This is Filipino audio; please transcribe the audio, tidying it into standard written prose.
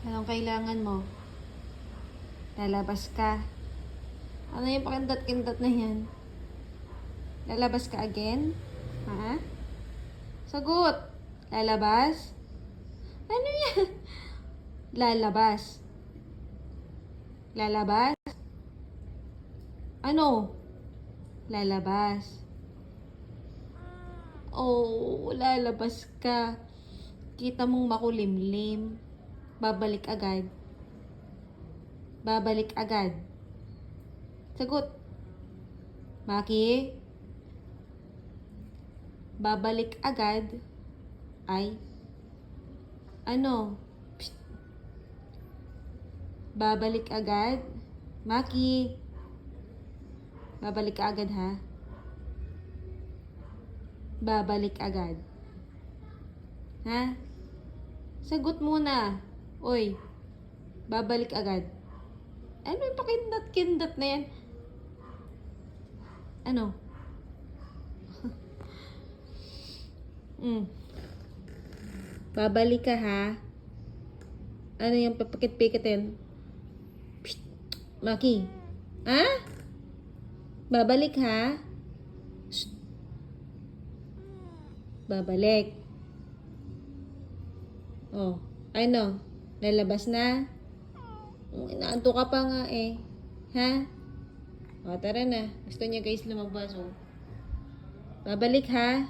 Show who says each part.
Speaker 1: Anong kailangan mo? Lalabas ka. Ano yung pakindat-kindat na yan? Lalabas ka again? Ha? Sagot! Lalabas? Ano yan? Lalabas. Lalabas? Ano? Lalabas. Oh, lalabas ka. Kita mong makulimlim. Babalik agad. Babalik agad. Sagot. Maki? Babalik agad. Ay. Ano? Psst. Babalik agad. Maki. Babalik ka agad, ha? Babalik agad. Ha? Sagot muna. Oy. Babalik agad. Ano yung pakindat-kindat na yan? Ano? Babalik ka, ha? Ano yung papakit-pikitin? Psst. Maki. Ha? Babalik, ha? Psst. Babalik. Oh, ano? Lalabas na? Inaanto ka pa nga eh. Ha? O, tara na. Gusto niya guys lumabas, oh. Babalik, ha?